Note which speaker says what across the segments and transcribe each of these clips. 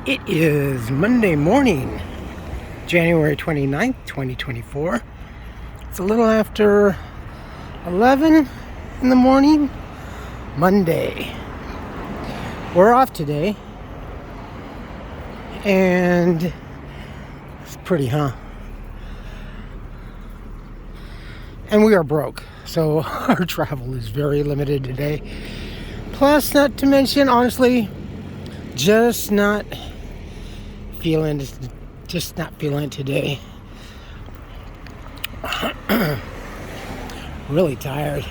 Speaker 1: It is Monday morning, January 29th, 2024. It's a little after 11 in the morning, Monday. We're off today, and it's pretty, huh? And we are broke, so our travel is very limited today. Plus, not to mention, honestly, just not feeling it today. Really tired.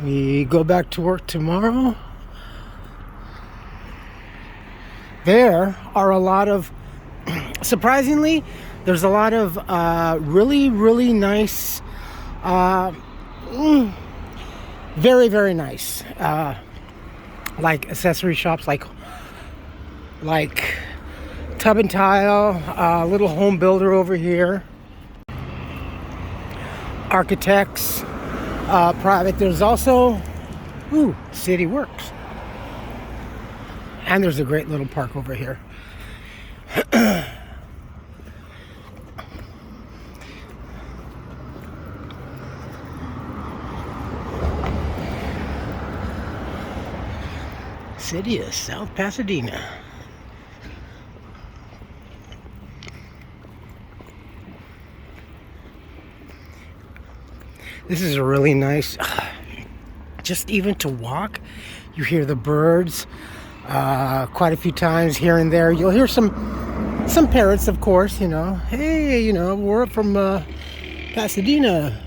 Speaker 1: We go back to work tomorrow. There are a lot of, surprisingly, there's a lot of really nice, very, very nice, like accessory shops, like Tub and Tile, little home builder over here, architects, private. There's also City Works, and there's a great little park over here. City of South Pasadena. This is a really nice, just even to walk. You hear the birds quite a few times here and there. You'll hear some parrots, of course, Hey, we're up from Pasadena,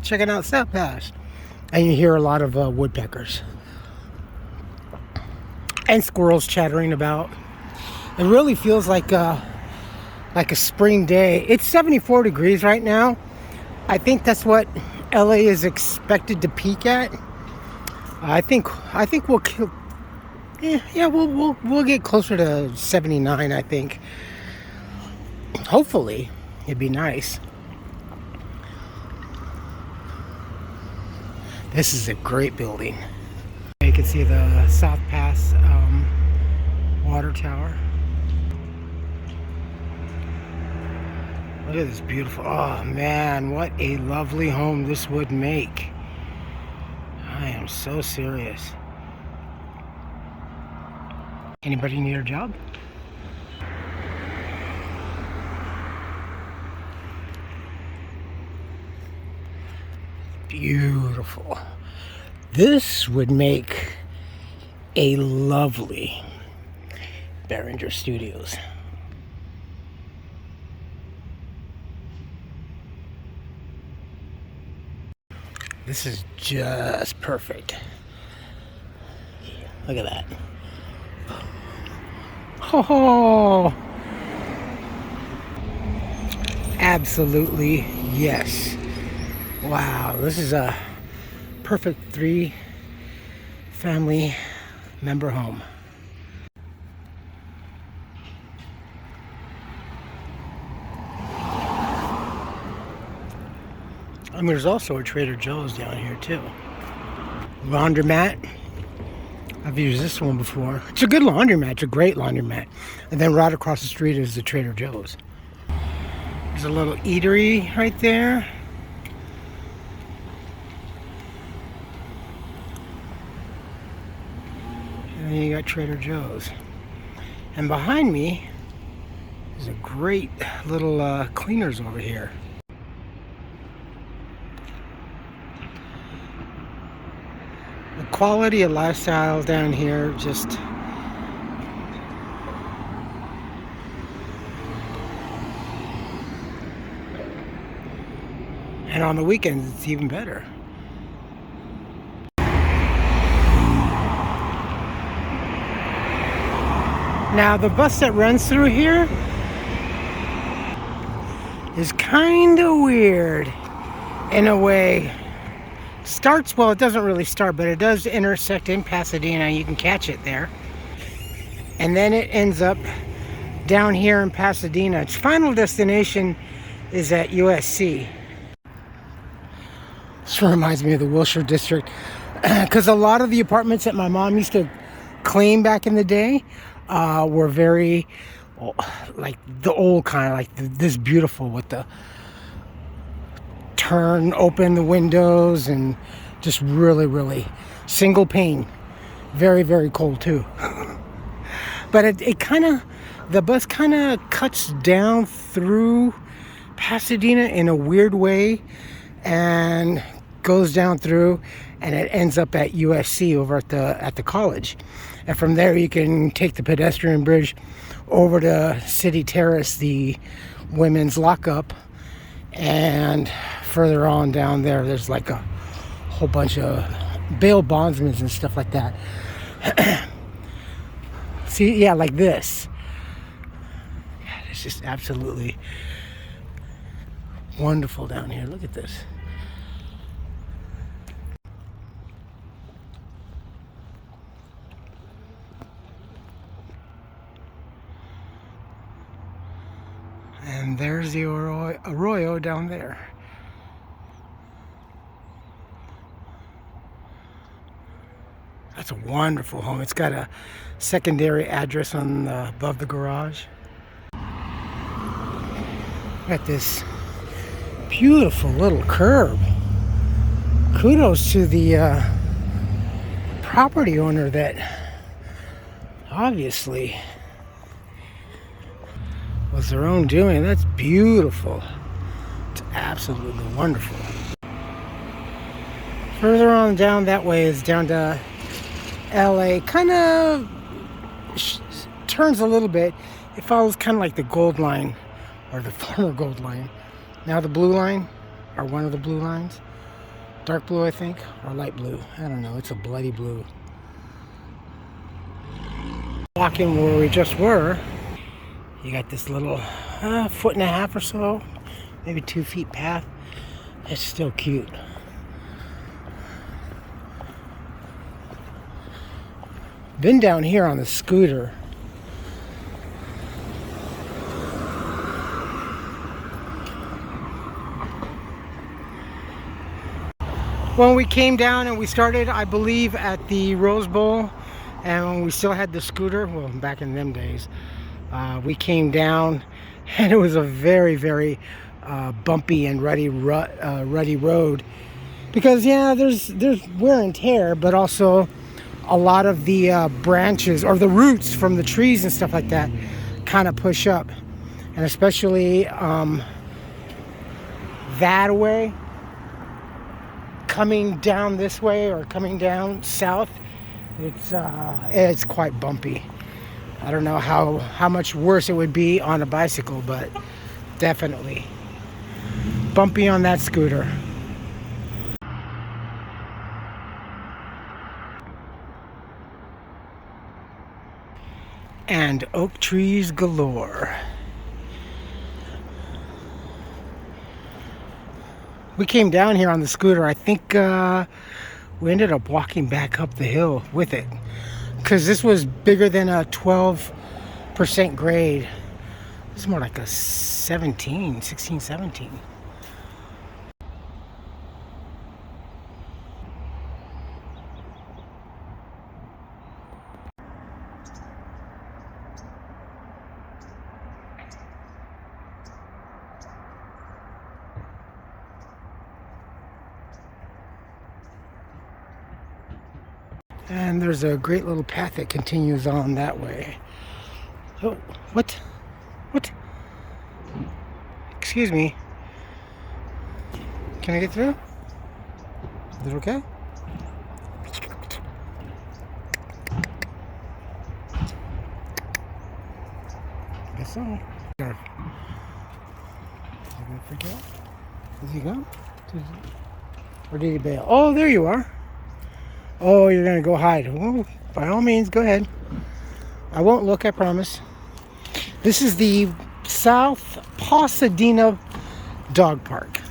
Speaker 1: checking out South Pass. And you hear a lot of woodpeckers. And squirrels chattering about. It really feels like a spring day. It's 74 degrees right now. I think that's what LA is expected to peak at. I think we'll kill. Yeah, we'll get closer to 79. I think. Hopefully, it'd be nice. This is a great building. You can see the South Pass water tower. Look at this beautiful, oh man, what a lovely home this would make. I am so serious. Anybody need a job? Beautiful. This would make a lovely Behringer Studios. This is just perfect. Look at that. Oh, absolutely yes. Wow, this is a perfect 3-family member home. And there's also a Trader Joe's down here too. Laundromat. I've used this one before. It's a good laundromat. It's a great laundromat. And then right across the street is the Trader Joe's. There's a little eatery right there. And then you got Trader Joe's. And behind me is a great little cleaners over here. The quality of lifestyle down here just and on the weekends it's even better. Now the bus that runs through here is kind of weird in a way. Well, it doesn't really start, but it does intersect in Pasadena. You can catch it there. And then it ends up down here in Pasadena. Its final destination is at USC. This reminds me of the Wilshire District, because a lot of the apartments that my mom used to clean back in the day were very like the old kind, like this beautiful with the turn open the windows and just really single pane. Very, very cold too. But it kind of, the bus kind of cuts down through Pasadena in a weird way and goes down through, and it ends up at USC over at the college. And from there you can take the pedestrian bridge over to City Terrace, the women's lockup, and further on down there's like a whole bunch of bail bondsmen and stuff like that. See, yeah, like this. It's just absolutely wonderful down here. Look at this. And there's the Arroyo down there. That's a wonderful home. It's got a secondary address on above the garage. Got this beautiful little curb. Kudos to the property owner that obviously was their own doing. That's beautiful. It's absolutely wonderful. Further on down that way is down to LA. Kind of turns a little bit. It follows kind of like the gold line, or the former gold line. Now the blue line, or one of the blue lines. Dark blue, I think, or light blue. I don't know. It's a bloody blue. Walking where we just were, you got this little 1.5 feet or so, maybe 2 feet path. It's still cute. Been down here on the scooter. When we came down and we started, I believe, at the Rose Bowl, and when we still had the scooter, well, back in them days, we came down, and it was a very bumpy and ruddy road, because yeah, there's wear and tear, but also a lot of the branches or the roots from the trees and stuff like that kind of push up, and especially that way, coming down this way or coming down south, it's quite bumpy. I don't know how much worse it would be on a bicycle, but definitely bumpy on that scooter. And oak trees galore. We came down here on the scooter. I think we ended up walking back up the hill with it, because this was bigger than a 12% grade. It's more like a 16, 17. And there's a great little path that continues on that way. Oh, what? Excuse me. Can I get through? Is it okay? Guess so. Is he gonna freak out? Is he gone? Or did he bail? Oh, there you are. Oh, you're gonna go hide. Oh, by all means, go ahead. I won't look, I promise. This is the South Pawsadena Dog Park.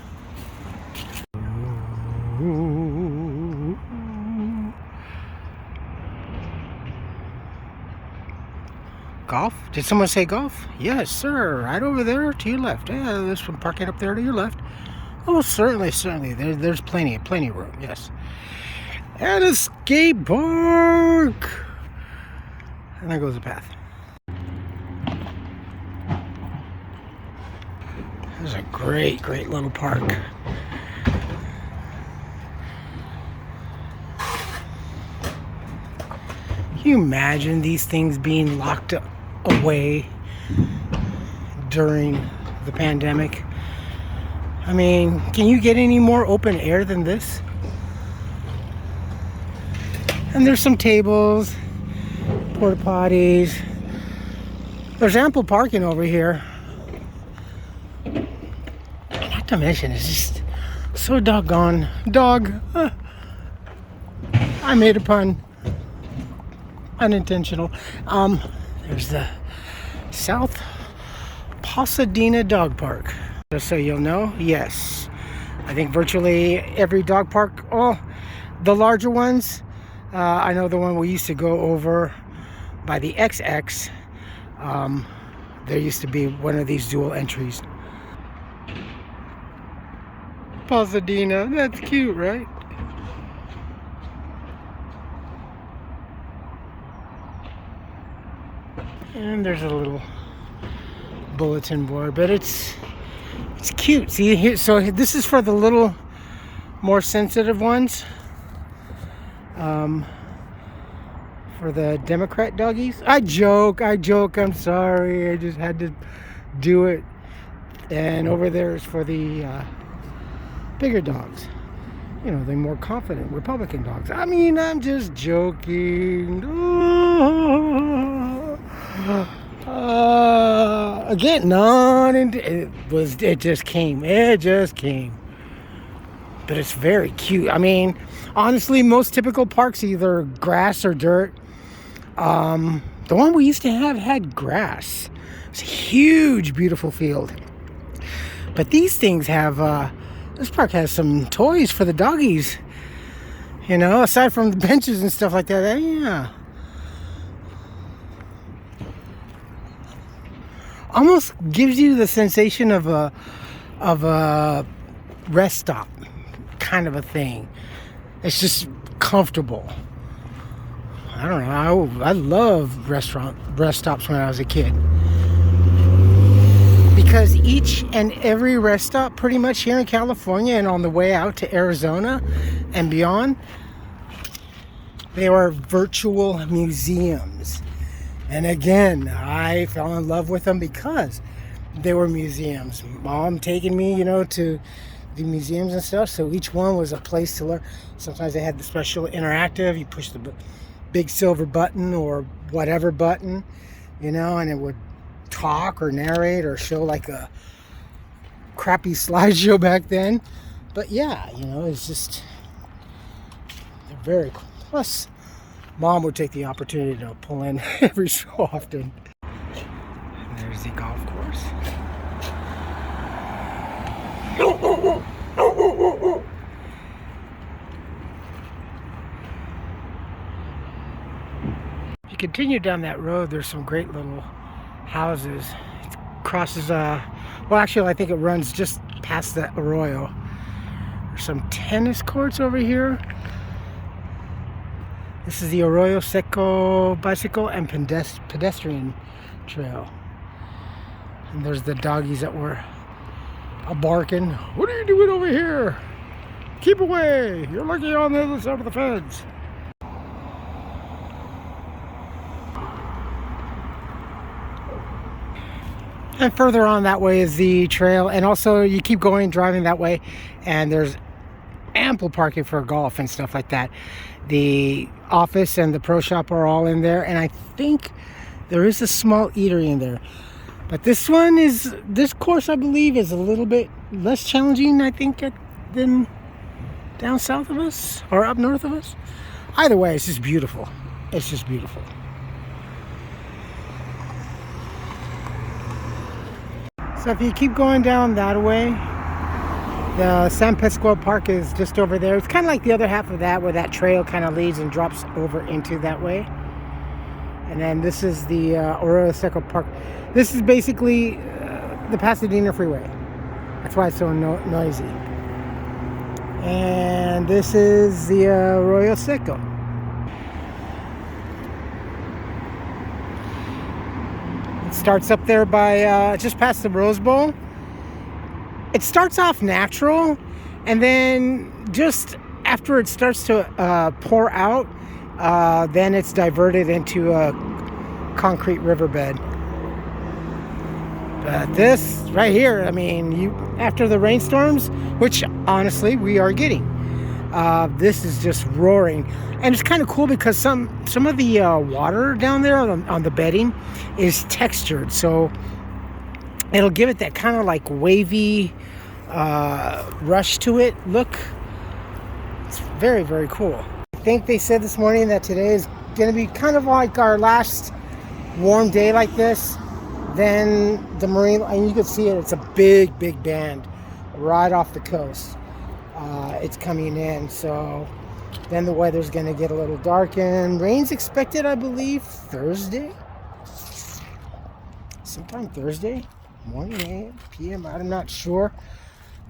Speaker 1: Golf? Did someone say golf? Yes, sir. Right over there to your left. Yeah, there's one parking up there to your left. Oh, certainly. There's plenty of room. Yes. And a skate park. And there goes the path. This is a great, great little park. Can you imagine these things being locked away during the pandemic? I mean, can you get any more open air than this? And there's some tables, porta potties. There's ample parking over here. Not to mention, it's just so doggone dog. I made a pun. Unintentional. There's the South Pawsadena Dog Park. Just so you'll know, yes, I think virtually every dog park, oh, the larger ones, I know the one we used to go over by the XX, there used to be one of these dual entries. Pawsadena, that's cute, right? And there's a little bulletin board, but it's cute. See here, so this is for the little more sensitive ones. For the Democrat doggies. I joke, I'm sorry. I just had to do it. And over there is for the bigger dogs. You know, the more confident Republican dogs. I mean, I'm just joking. Again, it just came. But it's very cute. I mean, honestly, most typical parks either grass or dirt. The one we used to have had grass. It's a huge, beautiful field. But these things have, this park has some toys for the doggies. You know, aside from the benches and stuff like that. Yeah. Almost gives you the sensation of a rest stop kind of a thing. It's just comfortable. I don't know. I loved rest stops when I was a kid, because each and every rest stop pretty much here in California and on the way out to Arizona and beyond, they were virtual museums. And again, I fell in love with them because they were museums. Mom taking me, you know, to the museums and stuff. So each one was a place to learn. Sometimes they had the special interactive. You push the big silver button or whatever button, you know, and it would talk or narrate or show like a crappy slideshow back then. But yeah, you know, it's just, they're very cool. Plus, Mom would take the opportunity to pull in every so often. And there's the golf course. If you continue down that road, there's some great little houses. It crosses, well, actually, I think it runs just past that Arroyo. There's some tennis courts over here. This is the Arroyo Seco bicycle and pedestrian trail. And there's the doggies that were barking. What are you doing over here? Keep away. You're lucky you're on the other side of the fence. And further on that way is the trail. And also you keep going, driving that way, and there's ample parking for golf and stuff like that. The office and the pro shop are all in there, and I think there is a small eatery in there. But this course, I believe, is a little bit less challenging, I think, than down south of us or up north of us. Either way, it's just beautiful. It's just beautiful. So if you keep going down that way, the San Pascual Park is just over there. It's kind of like the other half of that, where that trail kind of leads and drops over into that way. And then this is the Arroyo Seco Park. This is basically the Pasadena Freeway. That's why it's so noisy. And this is the Arroyo Seco. It starts up there by just past the Rose Bowl. it starts off natural, and then just after it starts to pour out, then it's diverted into a concrete riverbed. But this right here, I mean, after the rainstorms, which honestly we are getting, this is just roaring. And it's kind of cool because some of the water down there on the bedding is textured, so it'll give it that kind of like wavy rush to it look. It's very, very cool. I think they said this morning that today is going to be kind of like our last warm day like this. Then the marine, and you can see it, it's a big, big band right off the coast. It's coming in, so then the weather's going to get a little darkened. Rain's expected, I believe, Thursday. Sometime Thursday morning, 8 p.m. I'm not sure.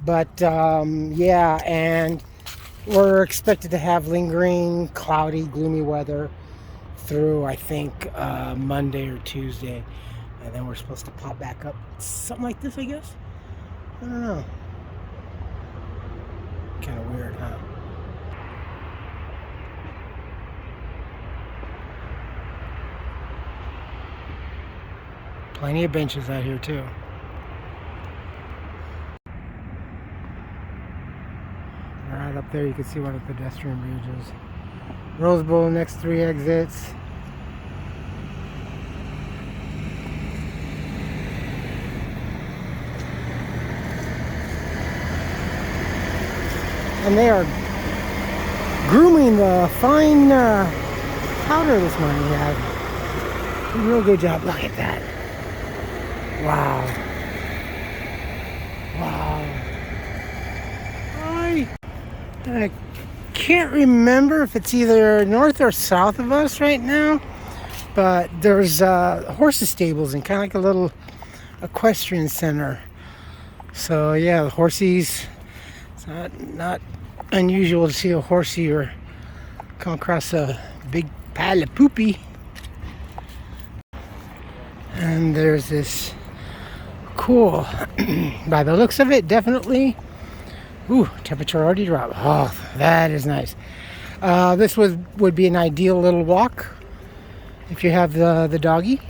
Speaker 1: But, yeah, and we're expected to have lingering, cloudy, gloomy weather through, I think, Monday or Tuesday. And then we're supposed to pop back up. Something like this, I guess. I don't know. Kind of weird, huh? Plenty of benches out here, too. Right up there, you can see what a pedestrian bridge is. Rose Bowl, next 3 exits. And they are grooming the fine powder this morning. Yeah, a real good job. Look at that. Wow. Wow. I can't remember if it's either north or south of us right now, but there's horses stables and kind of like a little equestrian center. So yeah, the horsies. It's not unusual to see a horsey or come across a big pile of poopy. And there's this cool, by the looks of it, definitely. Ooh, temperature already dropped. Oh, that is nice. This would be an ideal little walk if you have the doggy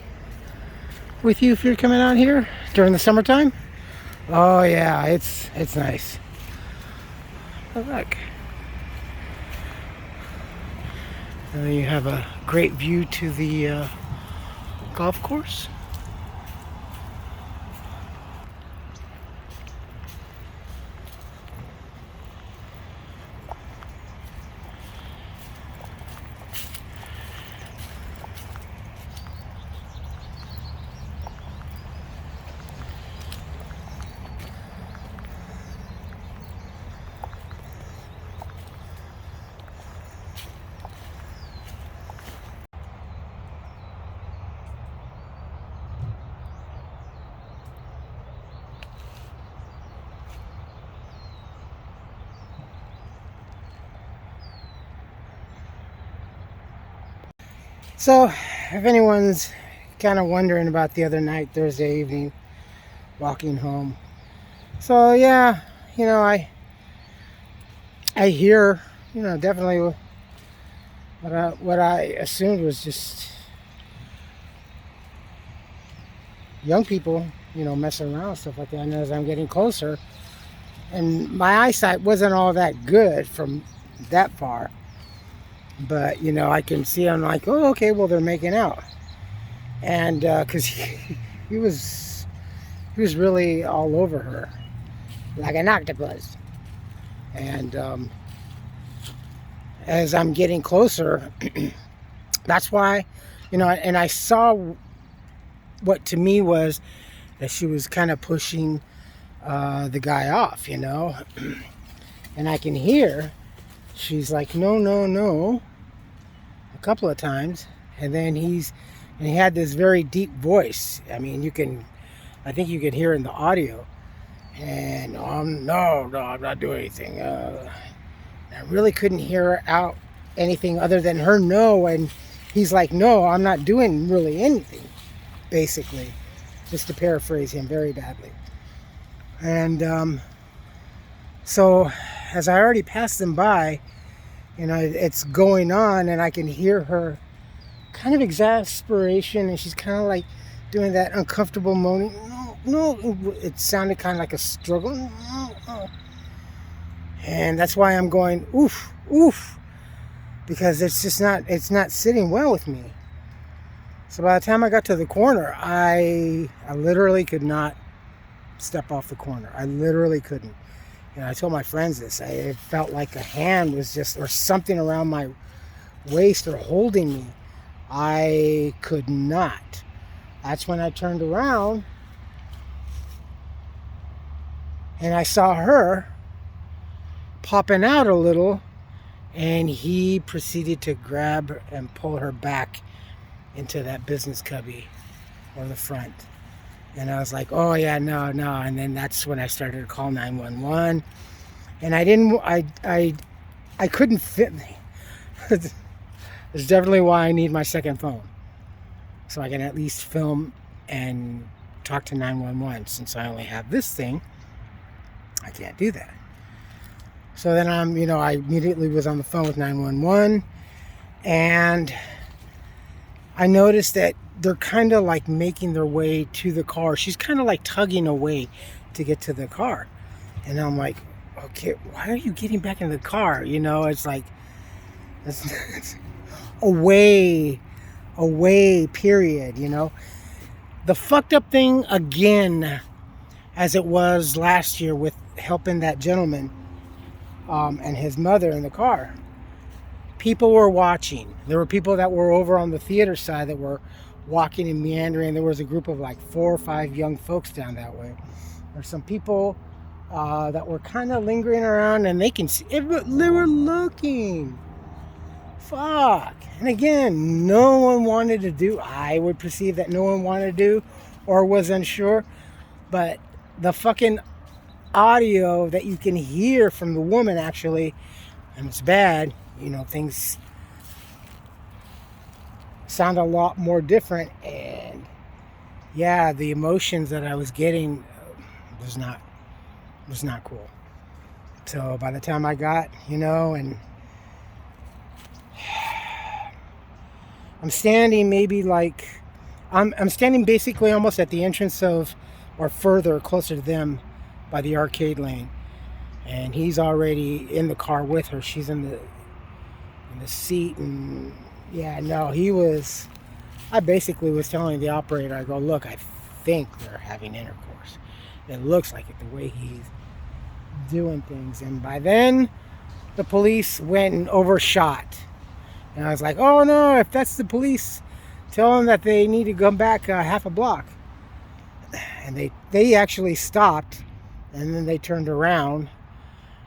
Speaker 1: with you if you're coming out here during the summertime. Oh yeah, it's nice. Oh, look. And then you have a great view to the golf course. So, if anyone's kind of wondering about the other night, Thursday evening, walking home. So, yeah, you know, I hear, you know, definitely what I assumed was just young people, you know, messing around and stuff like that. And as I'm getting closer, and my eyesight wasn't all that good from that far. But, you know, I can see, I'm like, oh, okay, well, they're making out. And because he was really all over her, like an octopus. And as I'm getting closer, that's why, you know, and I saw what to me was that she was kind of pushing the guy off, you know. And I can hear she's like, no, no, no, a couple of times. And then he had this very deep voice. I mean, I think you could hear in the audio. And, no, I'm not doing anything. I really couldn't hear out anything other than her no. And he's like, no, I'm not doing really anything, basically. Just to paraphrase him very badly. And so as I already passed them by, you know, it's going on, and I can hear her kind of exasperation, and she's kind of like doing that uncomfortable moaning. No, it sounded kind of like a struggle. And that's why I'm going, oof, oof, because it's not sitting well with me. So by the time I got to the corner, I literally could not step off the corner. I literally couldn't. You know, I told my friends this. It felt like a hand was just, or something around my waist or holding me. I could not. That's when I turned around and I saw her popping out a little, and he proceeded to grab her and pull her back into that business cubby or the front. And I was like, oh yeah, no. And then that's when I started to call 911. And I couldn't fit me. It's definitely why I need my second phone, so I can at least film and talk to 911. Since I only have this thing, I can't do that. So then I immediately was on the phone with 911, and I noticed that they're kind of like making their way to the car. She's kind of like tugging away to get to the car. And I'm like, okay, why are you getting back in the car? You know, it's like, it's away, period, you know. The fucked up thing again, as it was last year with helping that gentleman and his mother in the car. People were watching. There were people that were over on the theater side that were walking and meandering. There was a group of like 4 or 5 young folks down that way. There's some people that were kind of lingering around, and they can see, they were looking. Fuck. And again, no one wanted to do, I would perceive that no one wanted to do or was unsure, but the fucking audio that you can hear from the woman, actually, and it's bad, you know, things sound a lot more different. And yeah, the emotions that I was getting was not cool. So by the time I got, you know, and I'm standing maybe like, I'm standing basically almost at the entrance of, or further, closer to them by the arcade lane. And he's already in the car with her. She's in the seat. And yeah, no, I basically was telling the operator, I go, look, I think they're having intercourse. It looks like it, the way he's doing things. And by then, the police went and overshot. And I was like, oh no, if that's the police, tell them that they need to come back half a block. And they actually stopped, and then they turned around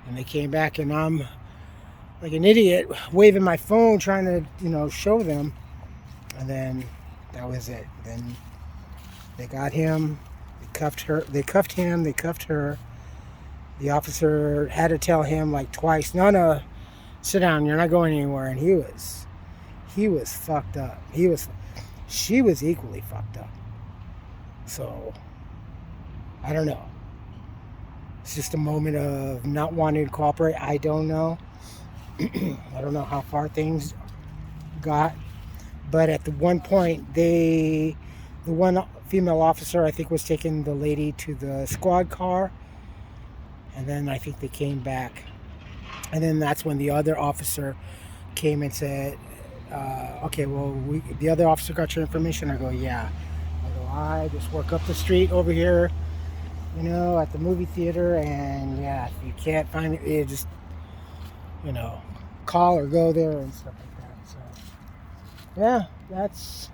Speaker 1: and they came back, and I'm like an idiot waving my phone trying to, you know, show them. And then that was it. Then they got him, they cuffed her, they cuffed him, they cuffed her. The officer had to tell him like twice, no, sit down, you're not going anywhere. And he was fucked up. She was equally fucked up. So I don't know. It's just a moment of not wanting to cooperate. I don't know. I don't know how far things got. But at the one point, the one female officer, I think, was taking the lady to the squad car. And then I think they came back. And then that's when the other officer came and said, okay, well, the other officer got your information? I go, yeah. I just work up the street over here, you know, at the movie theater, and yeah, if you can't find it, you just, you know, call or go there and stuff like that. So yeah, that's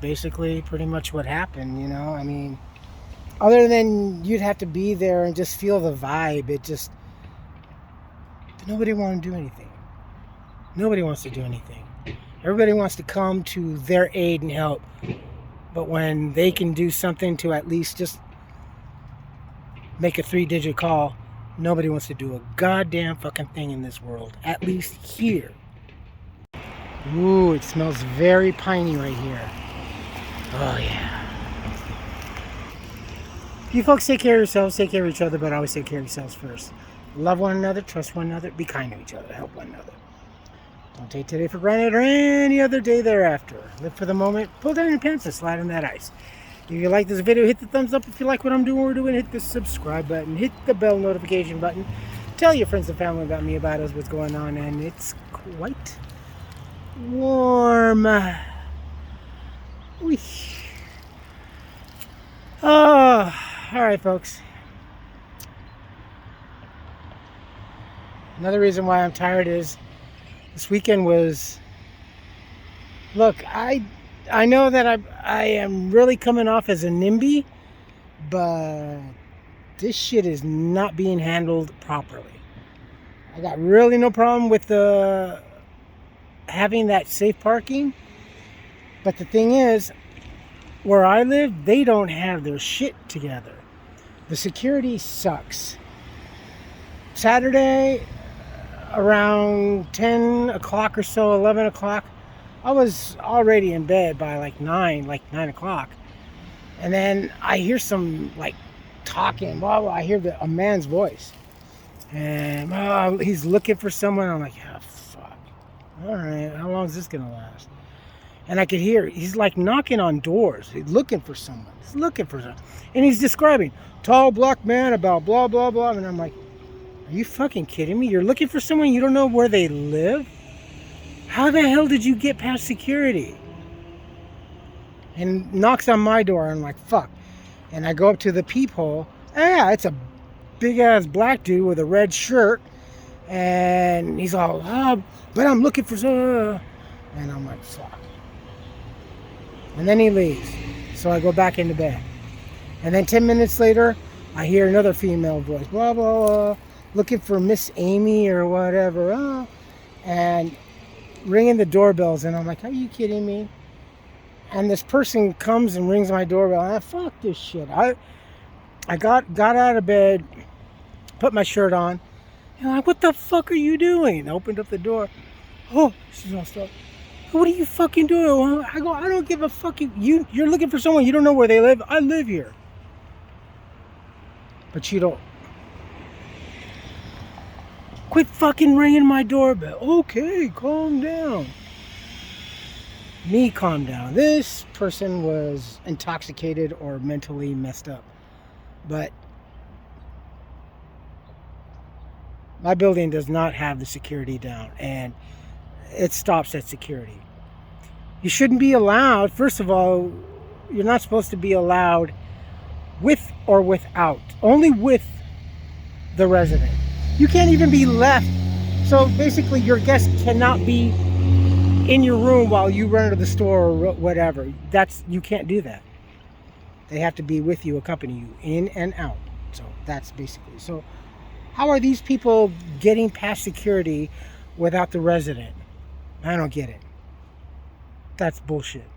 Speaker 1: basically pretty much what happened, you know. I mean, other than you'd have to be there and just feel the vibe, nobody wanted to do anything. Nobody wants to do anything. Everybody wants to come to their aid and help. But when they can do something to at least just make a 3-digit call, nobody wants to do a goddamn fucking thing in this world. At least here. Ooh, it smells very piney right here. Oh yeah. You folks take care of yourselves, take care of each other, but always take care of yourselves first. Love one another, trust one another, be kind to each other, help one another. Don't take today for granted or any other day thereafter. Live for the moment, pull down your pants and slide on that ice. If you like this video, hit the thumbs up. If you like what I'm doing, we're doing, hit the subscribe button, hit the bell notification button. Tell your friends and family about me, about us, what's going on, and it's quite warm. Oh, all right, folks. Another reason why I'm tired is this weekend was. Look, I know that I am really coming off as a NIMBY, but this shit is not being handled properly. I got really no problem with having that safe parking, but the thing is, where I live, they don't have their shit together. The security sucks. Saturday, around 10 o'clock or so, 11 o'clock, I was already in bed by like 9 o'clock. And then I hear some like talking, blah, blah. I hear a man's voice. And he's looking for someone. I'm like, oh, fuck. All right, how long is this going to last? And I could hear, he's like knocking on doors. He's looking for someone. He's looking for someone. And he's describing, tall black man about blah, blah, blah. And I'm like, are you fucking kidding me? You're looking for someone, you don't know where they live? How the hell did you get past security? And knocks on my door. I'm like, fuck. And I go up to the peephole. Yeah, it's a big ass black dude with a red shirt. And he's all, but I'm looking for some. And I'm like, fuck. And then he leaves. So I go back into bed. And then 10 minutes later, I hear another female voice. Blah, blah, blah. Looking for Miss Amy or whatever. And ringing the doorbells. And I'm like, are you kidding me? And this person comes and rings my doorbell. Fuck this shit. I got out of bed, put my shirt on. And I'm like, what the fuck are you doing? I opened up the door. Oh, she's all stuck. What are you fucking doing? I go, I don't give a fuck. You're looking for someone, you don't know where they live. I live here. But you don't. Quit fucking ringing my doorbell. Okay, calm down. Me calm down. This person was intoxicated or mentally messed up. But my building does not have the security down. And it stops at security. You shouldn't be allowed. First of all, you're not supposed to be allowed with or without. Only with the resident. You can't even be left. So basically your guest cannot be in your room while you run to the store or whatever. You can't do that. They have to be with you, accompany you in and out. So that's basically. So how are these people getting past security without the resident? I don't get it. That's bullshit.